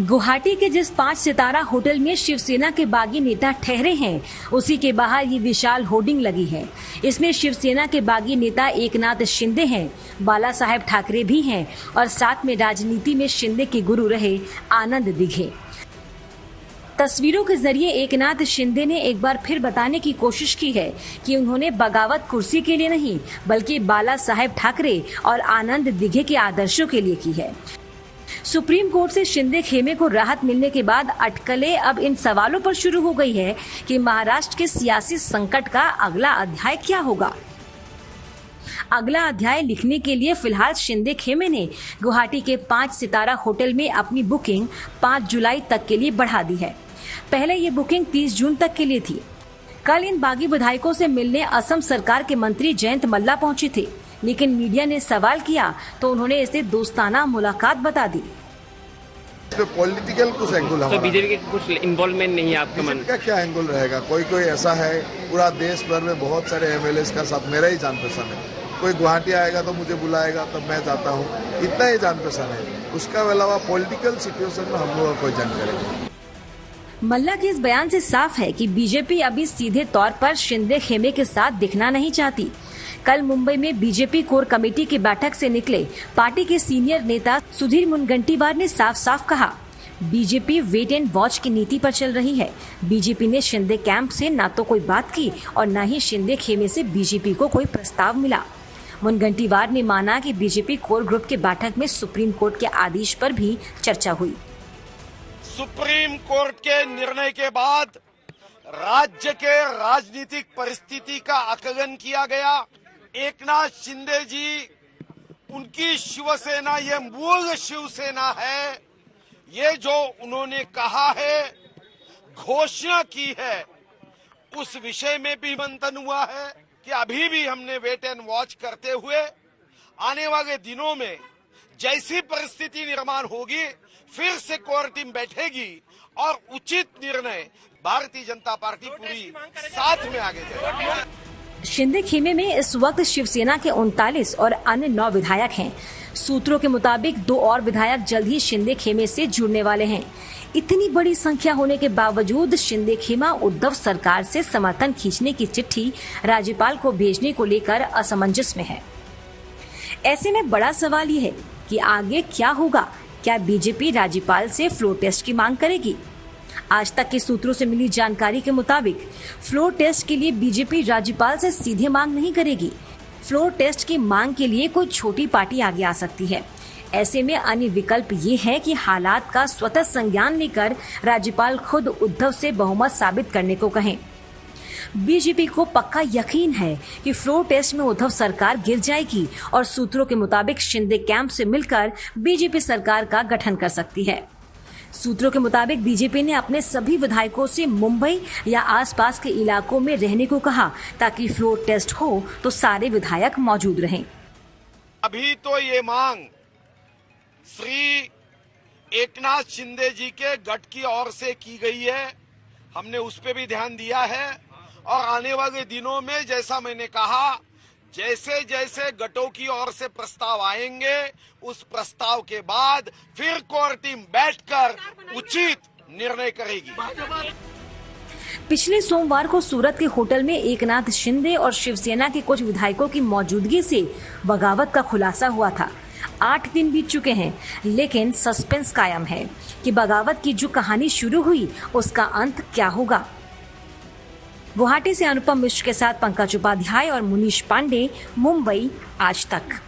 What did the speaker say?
गुवाहाटी के जिस 5 सितारा होटल में शिवसेना के बागी नेता ठहरे हैं, उसी के बाहर ये विशाल होर्डिंग लगी है। इसमें शिवसेना के बागी नेता एकनाथ शिंदे हैं, बाला साहेब ठाकरे भी हैं और साथ में राजनीति में शिंदे के गुरु रहे आनंद दिघे। तस्वीरों के जरिए एकनाथ शिंदे ने एक बार फिर बताने की कोशिश की है कि उन्होंने बगावत कुर्सी के लिए नहीं, बल्कि बाला साहेब ठाकरे और आनंद दिघे के आदर्शों के लिए की है। सुप्रीम कोर्ट से शिंदे खेमे को राहत मिलने के बाद अटकलें अब इन सवालों पर शुरू हो गई है कि महाराष्ट्र के सियासी संकट का अगला अध्याय क्या होगा। अगला अध्याय लिखने के लिए फिलहाल शिंदे खेमे ने गुवाहाटी के 5 सितारा होटल में अपनी बुकिंग 5 जुलाई तक के लिए बढ़ा दी है। पहले ये बुकिंग 30 जून तक के लिए थी। कल इन बागी विधायकों से मिलने असम सरकार के मंत्री जयंत मल्ला पहुंचे थे, लेकिन मीडिया ने सवाल किया तो उन्होंने इसे दोस्ताना मुलाकात बता दी। पॉलिटिकल कुछ एंगल है, तो बीजेपी के कुछ इन्वॉल्वमेंट नहीं है आपका मन का क्या एंगल रहेगा? कोई ऐसा है, पूरा देश भर में बहुत सारे एमएलए का साथ मेरा ही जान पहचान है। कोई गुवाहाटी आएगा तो मुझे बुलाएगा तब मैं जाता हूँ, इतना ही जान पहचान है। उसका अलावा पॉलिटिकल सिचुएशन में हम लोगों को कोई जानकारी नहीं। मल्ला के इस बयान से साफ है कि बीजेपी अभी सीधे तौर पर शिंदे खेमे के साथ दिखना नहीं चाहती। कल मुंबई में बीजेपी कोर कमेटी की बैठक से निकले पार्टी के सीनियर नेता सुधीर मुनगंटीवार ने साफ साफ कहा, बीजेपी वेट एंड वॉच की नीति पर चल रही है। बीजेपी ने शिंदे कैंप से न तो कोई बात की और न ही शिंदे खेमे से बीजेपी को कोई प्रस्ताव मिला। मुनगंटीवार ने माना कि बीजेपी कोर ग्रुप की बैठक में सुप्रीम कोर्ट के आदेश पर भी चर्चा हुई। सुप्रीम कोर्ट के निर्णय के बाद राज्य के राजनीतिक परिस्थिति का आकलन किया गया। एकनाथ शिंदे जी, उनकी शिवसेना ये मूल शिवसेना है। ये जो उन्होंने कहा है, घोषणा की है, उस विषय में भी मंथन हुआ है कि अभी भी हमने वेट एंड वॉच करते हुए आने वाले दिनों में जैसी परिस्थिति निर्माण होगी फिर से कोर टीम बैठेगी और उचित निर्णय भारतीय जनता पार्टी पूरी साथ में आगे जाएगी। शिंदे खेमे में इस वक्त शिवसेना के 39 और अन्य 9 विधायक हैं। सूत्रों के मुताबिक 2 और विधायक जल्द ही शिंदे खेमे से जुड़ने वाले हैं। इतनी बड़ी संख्या होने के बावजूद शिंदे खेमा उद्धव सरकार से समर्थन खींचने की चिट्ठी राज्यपाल को भेजने को लेकर असमंजस में है। ऐसे में बड़ा सवाल ये है कि आगे क्या होगा। क्या बीजेपी राज्यपाल से फ्लोर टेस्ट की मांग करेगी? आज तक के सूत्रों से मिली जानकारी के मुताबिक फ्लोर टेस्ट के लिए बीजेपी राज्यपाल से सीधे मांग नहीं करेगी। फ्लोर टेस्ट की मांग के लिए कोई छोटी पार्टी आगे आ सकती है। ऐसे में अन्य विकल्प ये है कि हालात का स्वतः संज्ञान लेकर राज्यपाल खुद उद्धव से बहुमत साबित करने को कहें। बीजेपी को पक्का यकीन है कि फ्लोर टेस्ट में उद्धव सरकार गिर जाएगी और सूत्रों के मुताबिक शिंदे कैंप से मिलकर बीजेपी सरकार का गठन कर सकती है। सूत्रों के मुताबिक बीजेपी ने अपने सभी विधायकों से मुंबई या आसपास के इलाकों में रहने को कहा ताकि फ्लोर टेस्ट हो तो सारे विधायक मौजूद रहें। अभी तो ये मांग श्री एकनाथ शिंदे जी के गठ की ओर से की गई है। हमने उस पे भी ध्यान दिया है और आने वाले दिनों में जैसा मैंने कहा, जैसे जैसे गठों की ओर से प्रस्ताव आएंगे, उस प्रस्ताव के बाद फिर कोर टीम बैठकर उचित निर्णय करेगी। पिछले सोमवार को सूरत के होटल में एकनाथ शिंदे और शिवसेना के कुछ विधायकों की मौजूदगी से बगावत का खुलासा हुआ था। 8 दिन बीत चुके हैं, लेकिन सस्पेंस कायम है कि बगावत की जो कहानी शुरू हुई उसका अंत क्या होगा। गुवाहाटी से अनुपम मिश्र के साथ पंकज उपाध्याय और मुनीश पांडे, मुंबई आज तक।